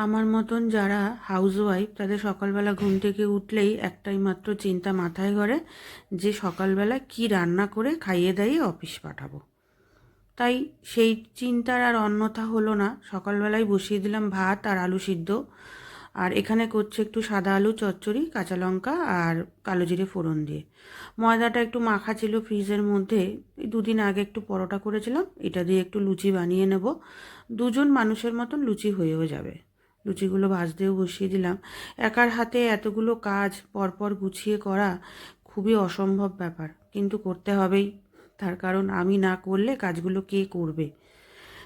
আমার মতন যারা হাউসওয়াইফ তাদের সকালবেলা ঘুম থেকে উঠলেই একটাই মাত্র চিন্তা মাথায় ঘরে যে সকালবেলা কি রান্না করে খাইয়ে দাইয়ে অফিস পাঠাবো। তাই সেই চিন্তার আর অন্যথা হলো না, সকালবেলায় বসিয়ে দিলাম ভাত আর আলু সিদ্ধ। আর এখানে করছে একটু সাদা আলু চচ্চড়ি, কাঁচা লঙ্কা আর কালো জিরে ফোড়ন দিয়ে। ময়দাটা একটু মাখা ছিল ফ্রিজের মধ্যে, এই দুদিন আগে একটু পরোটা করেছিলাম, এটা দিয়ে একটু লুচি বানিয়ে নেব। দুজন মানুষের মতন লুচি হয়েও যাবে। লুচিগুলো ভাজতেও বসিয়ে দিলাম। একার হাতে এতগুলো কাজ পরপর গুছিয়ে করা খুবই অসম্ভব ব্যাপার, কিন্তু করতে হবেই। তার কারণ আমি না করলে কাজগুলো কে করবে।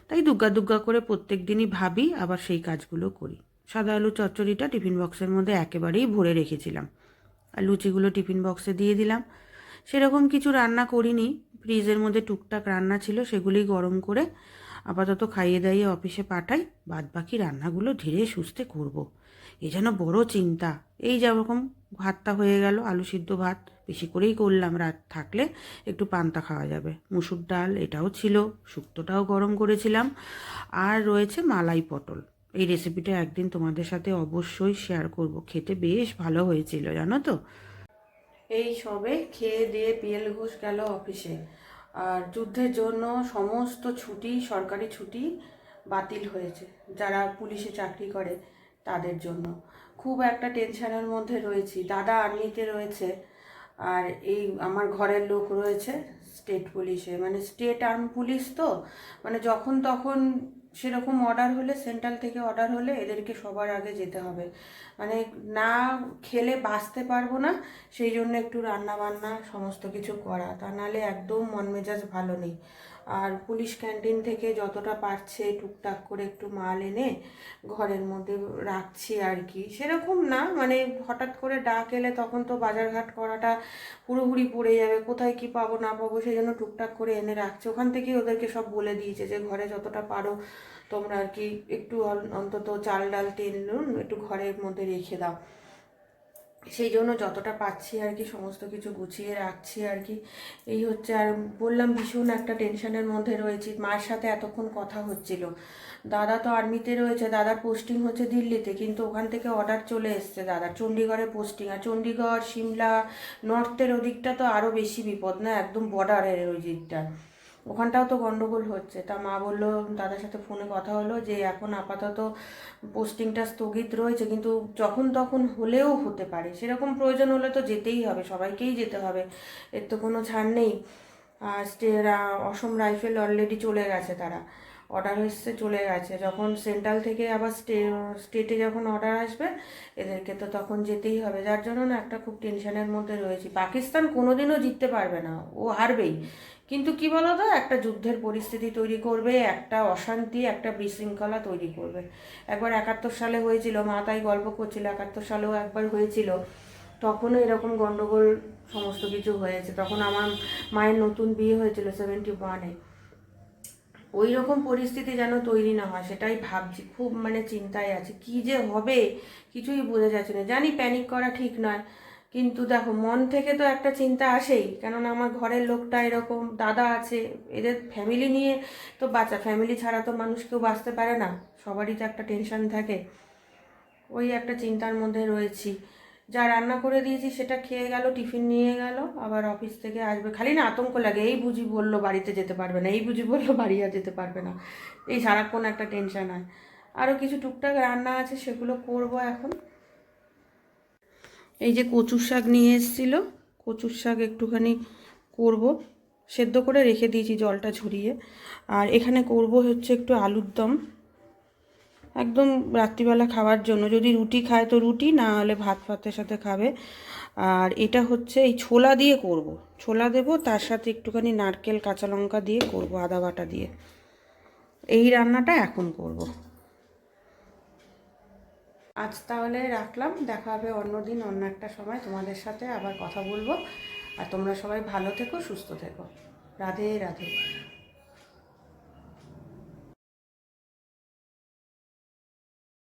তাই দুগ্গা দুগ্গা করে প্রত্যেক দিনই ভাবি, আবার সেই কাজগুলো করি। সাদা আলু চচ্চড়িটা টিফিন বক্সের মধ্যে একেবারেই ভরে রেখেছিলাম, আর লুচিগুলো টিফিন বক্সে দিয়ে দিলাম। সেরকম কিছু রান্না করিনি, ফ্রিজের মধ্যে টুকটাক রান্না ছিল, সেগুলোই গরম করে আপাতত খাইয়ে দাইয়ে অফিসে পাঠাই। বাদ বাকি রান্নাগুলো ধীরে সুস্থে করব। এ যেন বড় চিন্তা। এই যেরকম ভাতটা হয়ে গেল, আলু সিদ্ধ ভাত বেশি করেই করলাম, রাত থাকলে একটু পান্তা খাওয়া যাবে। মুসুর ডাল এটাও ছিল, শুক্তোটাও গরম করেছিলাম। আর রয়েছে মালাই পটল। এই রেসিপিটা একদিন তোমাদের সাথে অবশ্যই শেয়ার করব, খেতে বেশ ভালো হয়েছিল জানো তো। এই সবে খেয়ে দিয়ে পিএল ঘোষ গেল অফিসে। আর যুদ্ধের জন্য সমস্ত ছুটি, সরকারি ছুটি বাতিল হয়েছে। যারা পুলিশে চাকরি করে তাদের জন্য খুব একটা টেনশনের মধ্যে রয়েছি। দাদা আর্মিতে রয়েছে, আর এই আমার ঘরের লোক রয়েছে স্টেট পুলিশে, মানে স্টেট আর্ম পুলিশ। তো মানে যখন তখন সেরকম অর্ডার হলে, সেন্ট্রাল থেকে অর্ডার হলে এদেরকে সবার আগে যেতে হবে। মানে না খেলে বাঁচতে পারবো না, সেই জন্য একটু রান্না বান্না সমস্ত কিছু করা, তা নাহলে একদম মন মেজাজ ভালো নেই। আর পুলিশ ক্যান্টিন থেকে যতটা পারছে টুকটাক করে একটু মাল এনে ঘরের মধ্যে রাখছি আর কি। সেরকম না, মানে হঠাৎ করে ডাক এলে তখন তো বাজারঘাট করাটা পুরোপুরি পড়ে যাবে, কোথায় কি পাবো না পাবো, সেই জন্য টুকটাক করে এনে রাখছে। ওখান থেকেই ওদেরকে সব বলে দিয়েছে যে ঘরে যতটা পারো তোমরা আর কি একটু অন্তত চাল ডাল তেল নুন একটু ঘরের মধ্যে রেখে দাও। সেই জন্য যতটা পাচ্ছি আর কি সমস্ত কিছু গুছিয়ে রাখছি আর কি। এই হচ্ছে। আর বললাম ভীষণ একটা টেনশনের মধ্যে রয়েছি। মার সাথে এতক্ষণ কথা হচ্ছিল। দাদা তো আর্মিতে রয়েছে, দাদার পোস্টিং হচ্ছে দিল্লিতে, কিন্তু ওখান থেকে অর্ডার চলে এসছে দাদার চণ্ডীগড়ে পোস্টিং। আর চণ্ডীগড় সিমলা নর্থের ওদিকটা তো আরও বেশি বিপদ না, একদম বর্ডারের ওই দিকটা, ওখানটাও তো গন্ডগোল হচ্ছে। তা মা বললো, দাদার সাথে ফোনে কথা হলো যে এখন আপাতত পোস্টিংটা স্থগিত রয়েছে, কিন্তু যখন তখন হলেও হতে পারে, সেরকম প্রয়োজন হলে তো যেতেই হবে, সবাইকেই যেতে হবে, এর তো কোনো ছাড় নেই। আর অসম রাইফেল অলরেডি চলে গেছে, তারা অর্ডার এসছে চলে গেছে। যখন সেন্ট্রাল থেকে আবার স্টেটে যখন অর্ডার আসবে এদেরকে তো তখন যেতেই হবে। যার জন্য না একটা খুব টেনশনের মধ্যে রয়েছি। পাকিস্তান কোনোদিনও জিততে পারবে না, ও হারবেই। কিন্তু কি বলো তো, একটা যুদ্ধের পরিস্থিতি তৈরি করবে, একটা অশান্তি, একটা বিশৃঙ্খলা তৈরি করবে। একবার 71 সালে হয়েছিল, মা তাই গল্প করছিল, 71 সালেও একবার হয়েছিল, তখনও এরকম গন্ডগোল সমস্ত কিছু হয়েছে। তখন আমার মায়ের নতুন বিয়ে হয়েছিল 71-এ। ওই রকম পরিস্থিতি যেন তৈরি না হয় সেটাই ভাবছি, খুব মানে চিন্তায় আছে। কি যে হবে কিছুই বোঝা যাচ্ছে না। জানি প্যানিক করা ঠিক নয়, কিন্তু দেখো মন থেকে তো একটা চিন্তা আসেই, কেননা আমার ঘরের লোকটা এরকম, দাদা আছে, এদের ফ্যামিলি নিয়ে তো বাঁচা, ফ্যামিলি ছাড়া তো মানুষ কেউ বাঁচতে পারে না, সবারই তো একটা টেনশন থাকে। ওই একটা চিন্তার মধ্যে রয়েছি। যা রান্না করে দিয়েছি সেটা খেয়ে গেল, টিফিন নিয়ে গেল, আবার অফিস থেকে আসবে, খালি না আতঙ্ক লাগে, এই বুঝি বললো বাড়িতে যেতে পারবে না, এই বুঝি বললো বাড়ি আর যেতে পারবে না, এই সারাক্ষণ একটা টেনশন হয়। আরও কিছু টুকটাক রান্না আছে, সেগুলো করব এখন। এই যে কচুর শাক নিয়ে এসেছিলো, কচুর শাক একটুখানি করব, সেদ্ধ করে রেখে দিয়েছি জলটা ঝরিয়ে। আর এখানে করব হচ্ছে একটু আলুর দম, একদম রাত্রিবেলা খাওয়ার জন্য। যদি রুটি খায় তো রুটি, না হলে ভাত ভাতের সাথে খাবে। আর এটা হচ্ছে এই ছোলা দিয়ে করব, ছোলা দেব, তার সাথে একটুখানি নারকেল কাঁচা লঙ্কা দিয়ে করব, আদা বাটা দিয়ে। এই রান্নাটা এখন করব। আজ তাহলে রাখলাম, দেখা হবে অন্য দিন অন্য একটা সময়, তোমাদের সাথে আবার কথা বলবো। আর তোমরা সবাই ভালো থেকো, সুস্থ থেকো। রাধে রাধে।